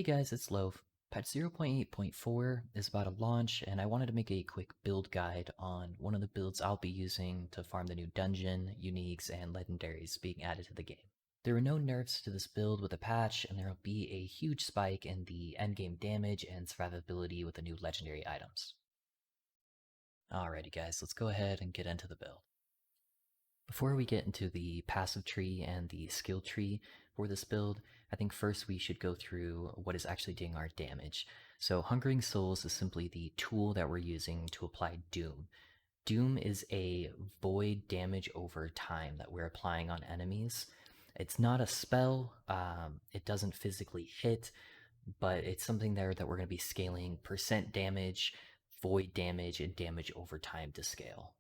Hey guys, it's Loaf. Patch 0.8.4 is about to launch, and I wanted to make a quick build guide on one of the builds I'll be using to farm the new dungeon, uniques, and legendaries being added to the game. There are no nerfs to this build with the patch, and there will be a huge spike in the endgame damage and survivability with the new legendary items. Alrighty guys, let's go ahead and get into the build. Before we get into the passive tree and the skill tree for this build, I think first we should go through what is actually doing our damage. So Hungering Souls is simply the tool that we're using to apply Doom. Doom is a void damage over time that we're applying on enemies. It's not a spell, it doesn't physically hit, but it's something there that we're going to be scaling percent damage, void damage, and damage over time to scale.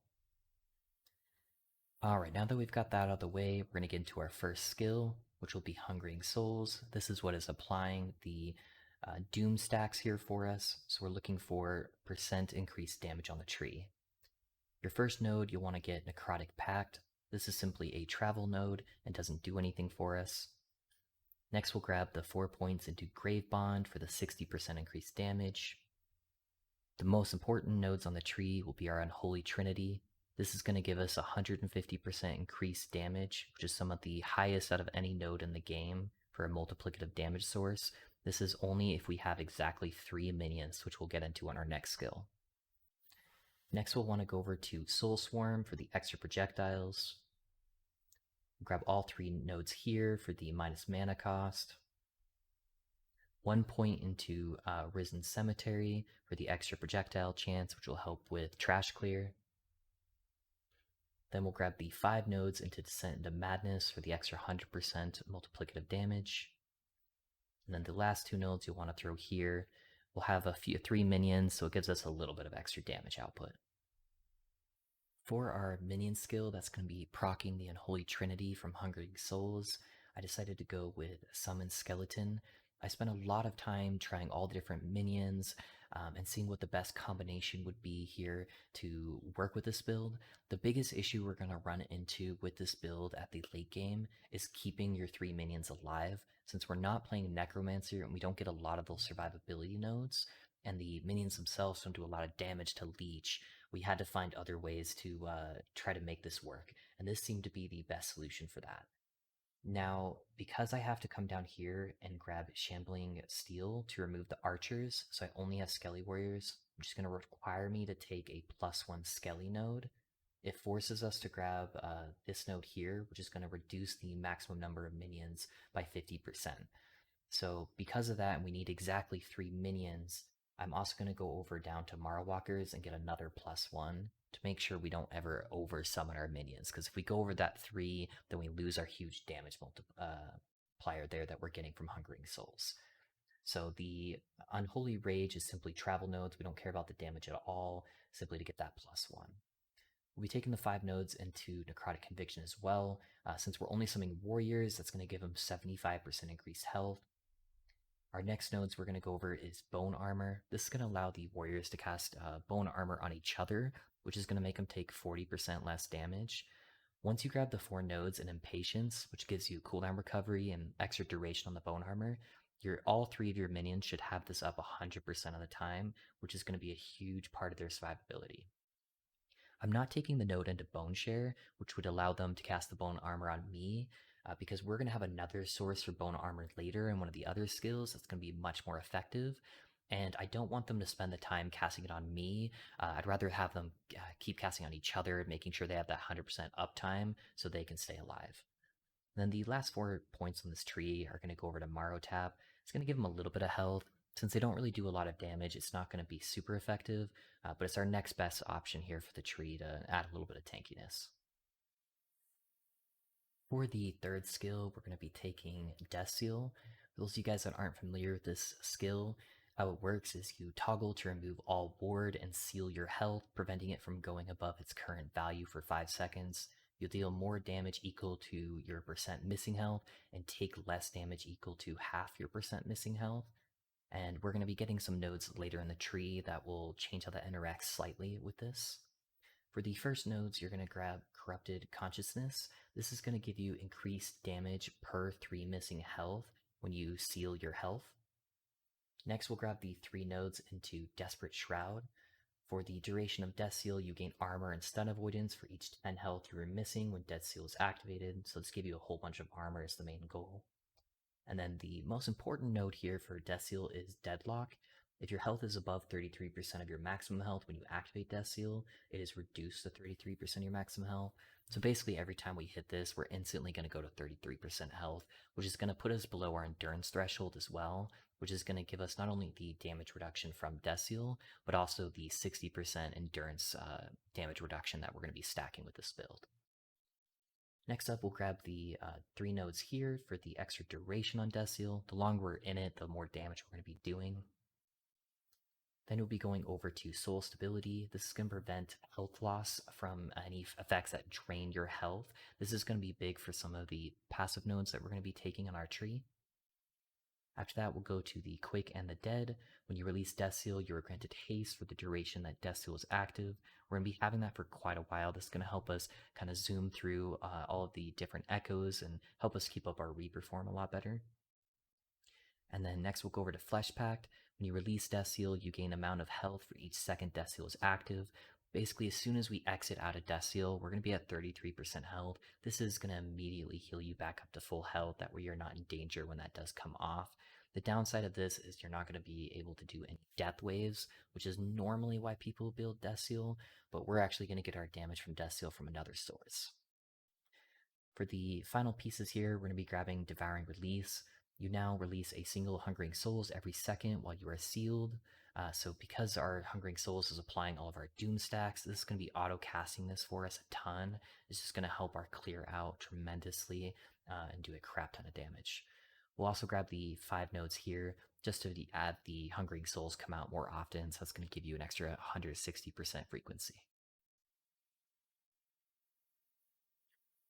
Alright, now that we've got that out of the way, we're going to get into our first skill, which will be Hungering Souls. This is what is applying the Doom stacks here for us, so we're looking for percent increased damage on the tree. Your first node, you'll want to get Necrotic Pact. This is simply a travel node and doesn't do anything for us. Next, we'll grab the 4 points into Grave Bond for the 60% increased damage. The most important nodes on the tree will be our Unholy Trinity. This is going to give us 150% increased damage, which is some of the highest out of any node in the game for a multiplicative damage source. This is only if we have exactly 3 minions, which we'll get into on our next skill. Next, we'll want to go over to Soul Swarm for the extra projectiles. Grab all 3 nodes here for the minus mana cost. 1 point into Risen Cemetery for the extra projectile chance, which will help with trash clear. Then we'll grab the 5 nodes into Descent into Madness for the extra 100% multiplicative damage. And then the last 2 nodes you'll want to throw here. We'll have 3 minions, so it gives us a little bit of extra damage output. For our minion skill, that's going to be proccing the Unholy Trinity from Hungering Souls. I decided to go with Summon Skeleton. I spent a lot of time trying all the different minions and seeing what the best combination would be here to work with this build. The biggest issue we're going to run into with this build at the late game is keeping your 3 minions alive. Since we're not playing Necromancer and we don't get a lot of those survivability nodes, and the minions themselves don't do a lot of damage to Leech, we had to find other ways to try to make this work, and this seemed to be the best solution for that. Now, because I have to come down here and grab Shambling Steel to remove the archers, so I only have Skelly Warriors, which is going to require me to take a +1 Skelly node. It forces us to grab this node here, which is going to reduce the maximum number of minions by 50%. So because of that, and we need exactly 3 minions, I'm also going to go over down to Marwalkers and get another +1 to make sure we don't ever over summon our minions, because if we go over that 3, then we lose our huge damage multiplier there that we're getting from Hungering Souls. So the Unholy Rage is simply travel nodes. We don't care about the damage at all, simply to get that +1. We'll be taking the 5 nodes into Necrotic Conviction as well. Since we're only summoning warriors, that's going to give them 75% increased health. Our next nodes we're going to go over is Bone Armor. This is going to allow the warriors to cast Bone Armor on each other, which is going to make them take 40% less damage. Once you grab the 4 nodes and Impatience, which gives you cooldown recovery and extra duration on the Bone Armor, all 3 of your minions should have this up 100% of the time, which is going to be a huge part of their survivability. I'm not taking the node into Bone Share, which would allow them to cast the Bone Armor on me, because we're going to have another source for Bone Armor later in one of the other skills that's going to be much more effective, and I don't want them to spend the time casting it on me. I'd rather have them keep casting on each other, making sure they have that 100% uptime so they can stay alive. Then the last 4 points on this tree are going to go over to Marotap. It's going to give them a little bit of health. Since they don't really do a lot of damage, it's not going to be super effective, but it's our next best option here for the tree to add a little bit of tankiness. For the third skill, we're going to be taking Death Seal. For those of you guys that aren't familiar with this skill, how it works is you toggle to remove all ward and seal your health, preventing it from going above its current value for 5 seconds. You'll deal more damage equal to your percent missing health and take less damage equal to half your percent missing health. And we're going to be getting some nodes later in the tree that will change how that interacts slightly with this. For the first nodes, you're going to grab Corrupted Consciousness. This is going to give you increased damage per 3 missing health when you seal your health. Next, we'll grab the 3 nodes into Desperate Shroud. For the duration of Death Seal, you gain armor and stun avoidance for each 10 health you were missing when Death Seal is activated, so let's give you a whole bunch of armor as the main goal. And then the most important node here for Death Seal is Deadlock. If your health is above 33% of your maximum health when you activate Death Seal, it is reduced to 33% of your maximum health. So basically every time we hit this, we're instantly going to go to 33% health, which is going to put us below our endurance threshold as well, which is going to give us not only the damage reduction from Death Seal, but also the 60% endurance damage reduction that we're going to be stacking with this build. Next up, we'll grab the 3 nodes here for the extra duration on Death Seal. The longer we're in it, the more damage we're going to be doing. Then we'll be going over to Soul Stability. This is going to prevent health loss from any effects that drain your health. This is going to be big for some of the passive nodes that we're going to be taking on our tree. After that, we'll go to the Quick and the Dead. When you release Death Seal, you are granted haste for the duration that Death Seal is active. We're going to be having that for quite a while. This is going to help us kind of zoom through all of the different echoes and help us keep up our Reaper form a lot better. And then next we'll go over to Flesh Pact. When you release Death Seal, you gain amount of health for each second Death Seal is active. Basically, as soon as we exit out of Death Seal, we're going to be at 33% health. This is going to immediately heal you back up to full health. That way you're not in danger when that does come off. The downside of this is you're not going to be able to do any death waves, which is normally why people build Death Seal, but we're actually going to get our damage from Death Seal from another source. For the final pieces here, we're going to be grabbing Devouring Release. You now release a single Hungering Souls every second while you are sealed. So because our Hungering Souls is applying all of our Doom stacks, this is going to be auto-casting this for us a ton. It's just going to help our clear out tremendously and do a crap ton of damage. We'll also grab the 5 nodes here just to add the Hungering Souls come out more often, so that's going to give you an extra 160% frequency.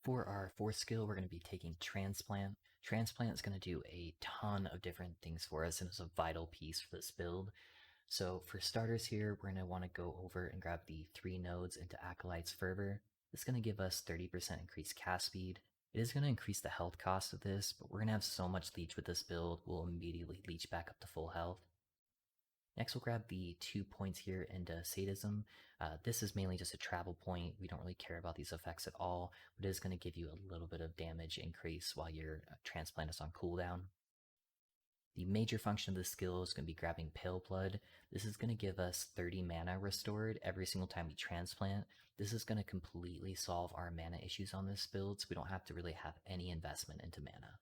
For our 4th skill, we're going to be taking Transplant. Transplant is going to do a ton of different things for us, and it's a vital piece for this build. So for starters here, we're going to want to go over and grab the 3 nodes into Acolyte's Fervor. This is going to give us 30% increased cast speed. It is going to increase the health cost of this, but we're going to have so much leech with this build, we'll immediately leech back up to full health. Next, we'll grab the 2 points here into Sadism. This is mainly just a travel point. We don't really care about these effects at all, but it is going to give you a little bit of damage increase while your transplant is on cooldown. The major function of this skill is going to be grabbing Pale Blood. This is going to give us 30 mana restored every single time we transplant. This is going to completely solve our mana issues on this build, so we don't have to really have any investment into mana.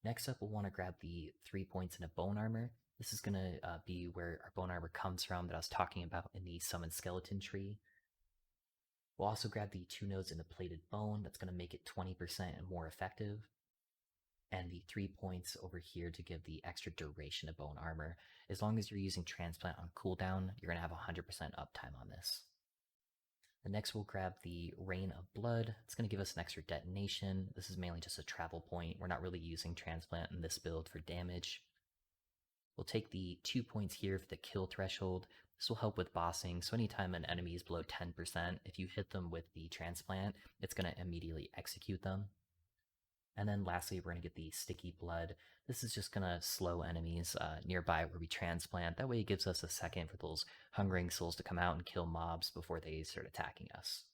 Next up, we'll want to grab the 3 points into Bone Armor. This is going to be where our Bone Armor comes from that I was talking about in the Summon Skeleton tree. We'll also grab the 2 nodes into Plated Bone. That's going to make it 20% and more effective. And the 3 points over here to give the extra duration of Bone Armor. As long as you're using Transplant on cooldown, you're going to have 100% uptime on this. And next we'll grab the Rain of Blood. It's going to give us an extra detonation. This is mainly just a travel point. We're not really using Transplant in this build for damage. We'll take the 2 points here for the kill threshold. This will help with bossing, so anytime an enemy is below 10%, if you hit them with the Transplant, it's going to immediately execute them. And then lastly, we're going to get the Sticky Blood. This is just going to slow enemies nearby where we transplant. That way it gives us a second for those Hungering Souls to come out and kill mobs before they start attacking us.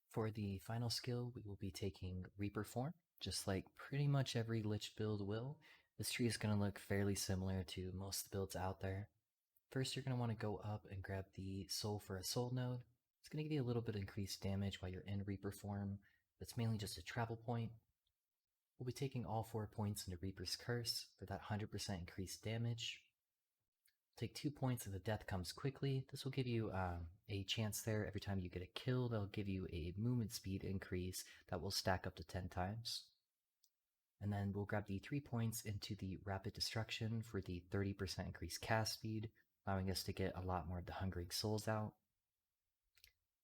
For the final skill, we will be taking Reaper Form, just like pretty much every Lich build will. This tree is going to look fairly similar to most of the builds out there. First, you're going to want to go up and grab the Soul for a Soul node. It's going to give you a little bit of increased damage while you're in Reaper Form. That's mainly just a travel point. We'll be taking all 4 points into Reaper's Curse for that 100% increased damage. Take 2 points if the death comes quickly. This will give you a chance there every time you get a kill. That'll give you a movement speed increase that will stack up to 10 times. And then we'll grab the 3 points into the Rapid Destruction for the 30% increased cast speed, allowing us to get a lot more of the Hungering Souls out.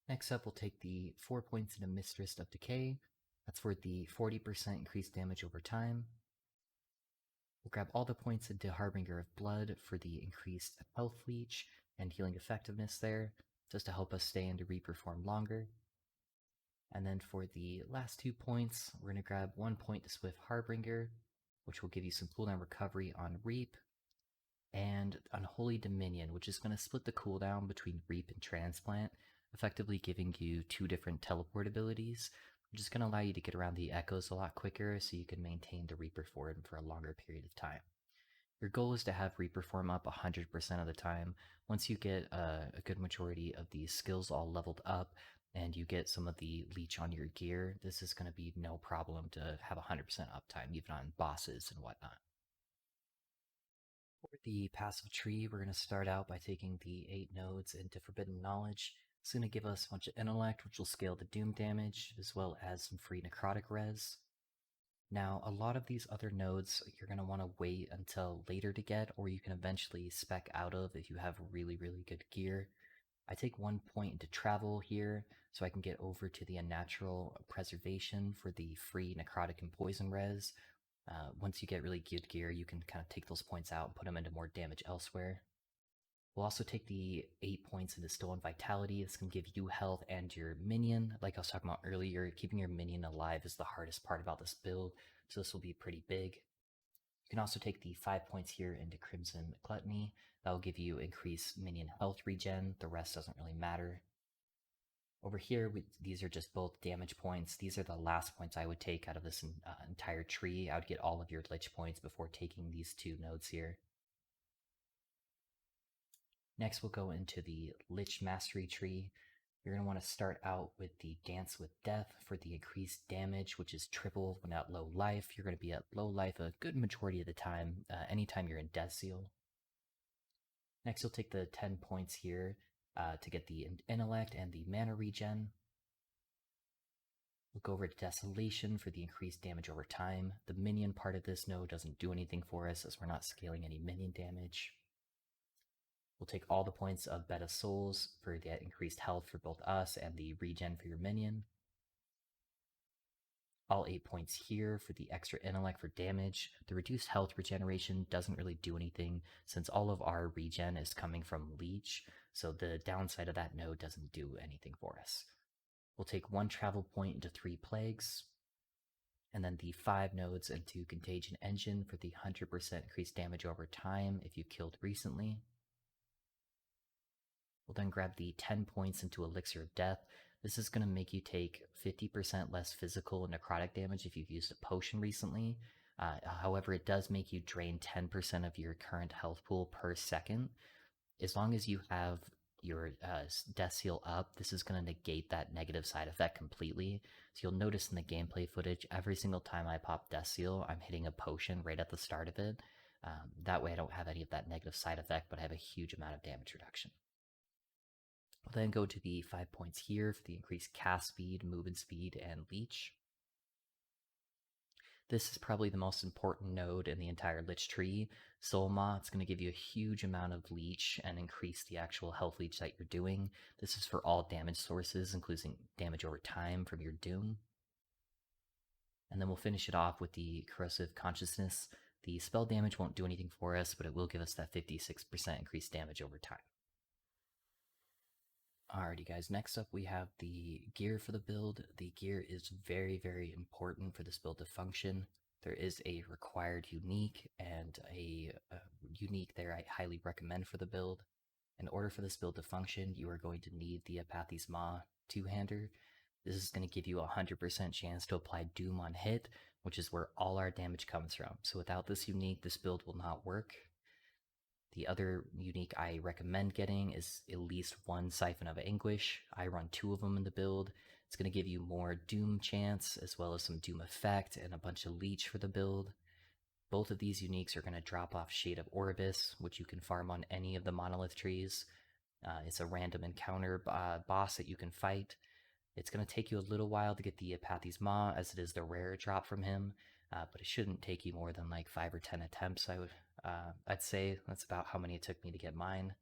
Next up, we'll take the 4 points into Mistress of Decay. That's for the 40% increased damage over time. We'll grab all the points into Harbinger of Blood for the increased health leech and healing effectiveness there, just to help us stay into Reaper form longer. And then for the last 2 points, we're going to grab 1 point to Swift Harbinger. which will give you some cooldown recovery on Reap, and Unholy Dominion, which is going to split the cooldown between Reap and Transplant, effectively giving you 2 different teleport abilities, which is going to allow you to get around the echoes a lot quicker so you can maintain the Reaper form for a longer period of time. Your goal is to have Reaper form up 100% of the time. Once you get a good majority of these skills all leveled up and you get some of the leech on your gear, this is going to be no problem to have 100% uptime, even on bosses and whatnot. For the passive tree, we're going to start out by taking the 8 nodes into Forbidden Knowledge. It's going to give us a bunch of intellect, which will scale the doom damage, as well as some free necrotic res. Now, a lot of these other nodes you're going to want to wait until later to get, or you can eventually spec out of if you have really, really good gear. I take 1 point into travel here, so I can get over to the unnatural preservation for the free necrotic and poison res. Once you get really good gear, you can kind of take those points out and put them into more damage elsewhere. We'll also take the 8 points into Stolen Vitality. This can give you health and your minion. Like I was talking about earlier, keeping your minion alive is the hardest part about this build, so this will be pretty big. You can also take the 5 points here into Crimson Gluttony. That will give you increased minion health regen. The rest doesn't really matter. Over here, these are just both damage points. These are the last points I would take out of this entire tree. I would get all of your Lich points before taking these 2 nodes here. Next, we'll go into the Lich Mastery tree. You're going to want to start out with the Dance with Death for the increased damage, which is triple when at low life. You're going to be at low life a good majority of the time, anytime you're in Death Seal. Next, you'll take the 10 points here to get the intellect and the mana regen. We'll go over to Desolation for the increased damage over time. The minion part of this node doesn't do anything for us as we're not scaling any minion damage. We'll take all the points of Bed of Souls for the increased health for both us and the regen for your minion. All 8 points here for the extra intellect for damage. The reduced health regeneration doesn't really do anything since all of our regen is coming from Leech, so the downside of that node doesn't do anything for us. We'll take 1 travel point into 3 plagues, and then the 5 nodes into Contagion Engine for the 100% increased damage over time if you killed recently. We'll then grab the 10 points into Elixir of Death. This is going to make you take 50% less physical and necrotic damage if you've used a potion recently. However, it does make you drain 10% of your current health pool per second. As long as you have your Death Seal up, this is going to negate that negative side effect completely. So you'll notice in the gameplay footage, every single time I pop Death Seal, I'm hitting a potion right at the start of it. That way I don't have any of that negative side effect, but I have a huge amount of damage reduction. We'll then go to the 5 points here for the increased cast speed, movement speed, and leech. This is probably the most important node in the entire Lich tree. Soul Maw, it's going to give you a huge amount of leech and increase the actual health leech that you're doing. This is for all damage sources, including damage over time from your Doom. And then we'll finish it off with the Corrosive Consciousness. The spell damage won't do anything for us, but it will give us that 56% increased damage over time. Alrighty guys, next up we have the gear for the build. The gear is very, very important for this build to function. There is a required unique and a unique there I highly recommend for the build. In order for this build to function, you are going to need the Apathy's Maw 2-hander. This is going to give you a 100% chance to apply Doom on hit, which is where all our damage comes from. So without this unique, this build will not work. The other unique I recommend getting is at least 1 Siphon of Anguish. I run 2 of them in the build. It's going to give you more Doom chance, as well as some Doom effect and a bunch of Leech for the build. Both of these uniques are going to drop off Shade of Orbis, which you can farm on any of the Monolith trees. It's a random encounter boss that you can fight. It's going to take you a little while to get the Apathy's Maw, as it is the rare drop from him, but it shouldn't take you more than like 5 or 10 attempts, I'd say. That's about how many it took me to get mine.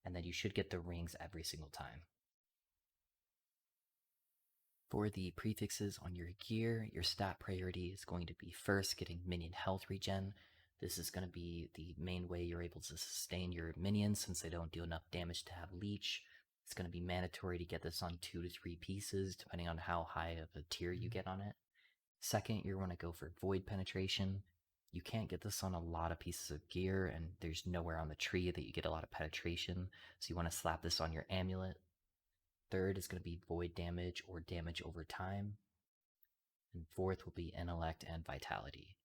And then you should get the rings every single time. For the prefixes on your gear, your stat priority is going to be first getting minion health regen. This is going to be the main way you're able to sustain your minions since they don't do enough damage to have leech. It's going to be mandatory to get this on 2 to 3 pieces, depending on how high of a tier you get on it. Second, you're going to go for void penetration. You can't get this on a lot of pieces of gear, and there's nowhere on the tree that you get a lot of penetration, so you want to slap this on your amulet. Third is going to be void damage or damage over time. And fourth will be intellect and vitality.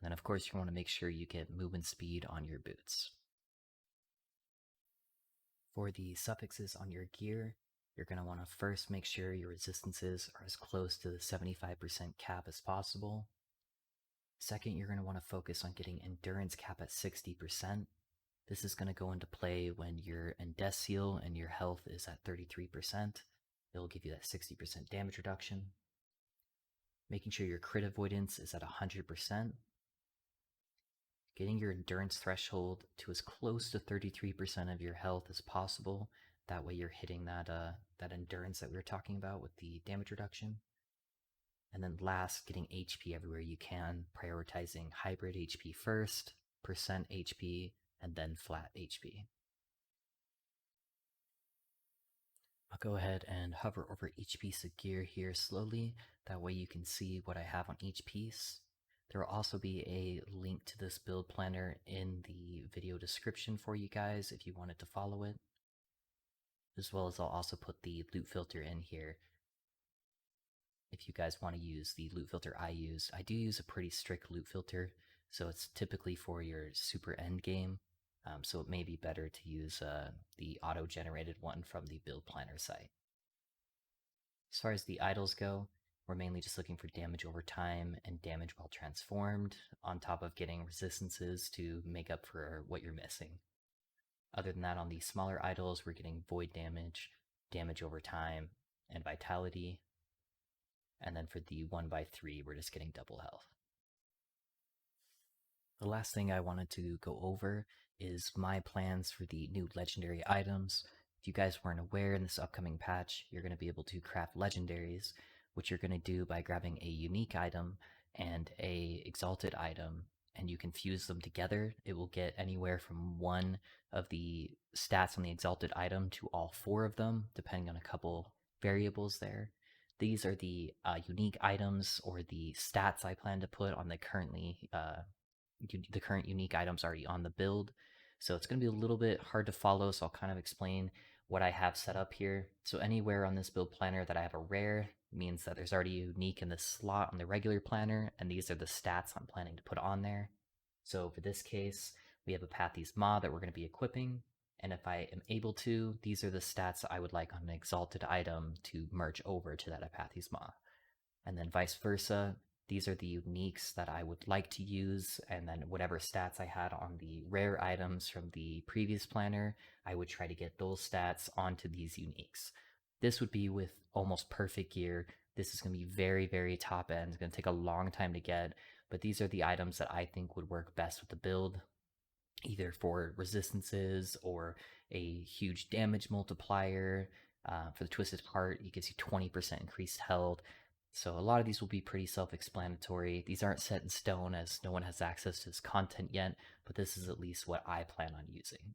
And then, of course, you want to make sure you get movement speed on your boots. For the suffixes on your gear, you're going to want to first make sure your resistances are as close to the 75% cap as possible. Second, you're going to want to focus on getting endurance cap at 60%. This is going to go into play when your in death seal and your health is at 33%. It'll give you that 60% damage reduction. Making sure your crit avoidance is at 100%. Getting your endurance threshold to as close to 33% of your health as possible. That way you're hitting that endurance that we were talking about with the damage reduction. And then last, getting HP everywhere you can, prioritizing hybrid HP first, percent HP, and then flat HP. I'll go ahead and hover over each piece of gear here slowly. That way you can see what I have on each piece. There will also be a link to this build planner in the video description for you guys if you wanted to follow it. As well as I'll also put the loot filter in here if you guys want to use the loot filter I use. I do use a pretty strict loot filter, so it's typically for your super end game. So it may be better to use the auto-generated one from the build planner site. As far as the idols go, we're mainly just looking for damage over time and damage while transformed, on top of getting resistances to make up for what you're missing. Other than that, on the smaller idols, we're getting void damage, damage over time, and vitality. And then for the 1x3, we're just getting double health. The last thing I wanted to go over is my plans for the new legendary items. If you guys weren't aware, in this upcoming patch, you're going to be able to craft legendaries, which you're going to do by grabbing a unique item and a exalted item, and you can fuse them together. It will get anywhere from one of the stats on the exalted item to all four of them, depending on a couple variables there. These are the unique items or the stats I plan to put on the current unique items already on the build. So it's going to be a little bit hard to follow, so I'll kind of explain what I have set up here. So anywhere on this build planner that I have a rare means that there's already a unique in the slot on the regular planner, and these are the stats I'm planning to put on there. So for this case, we have a Passives mod that we're going to be equipping, and if I am able to, these are the stats I would like on an exalted item to merge over to that Passives mod. And then vice versa, these are the uniques that I would like to use, and then whatever stats I had on the rare items from the previous planner, I would try to get those stats onto these uniques. This would be with almost perfect gear. This is going to be very, very top end. It's going to take a long time to get, but these are the items that I think would work best with the build, either for resistances or a huge damage multiplier. For the Twisted Heart, it gives you 20% increased health. So a lot of these will be pretty self-explanatory. These aren't set in stone as no one has access to this content yet, but this is at least what I plan on using.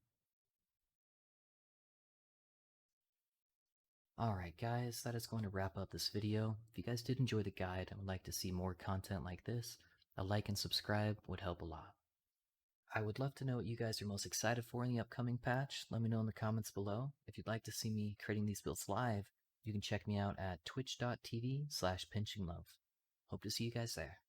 Alright guys, that is going to wrap up this video. If you guys did enjoy the guide and would like to see more content like this, a like and subscribe would help a lot. I would love to know what you guys are most excited for in the upcoming patch. Let me know in the comments below. If you'd like to see me creating these builds live, you can check me out at twitch.tv/pinchinglove. Hope to see you guys there.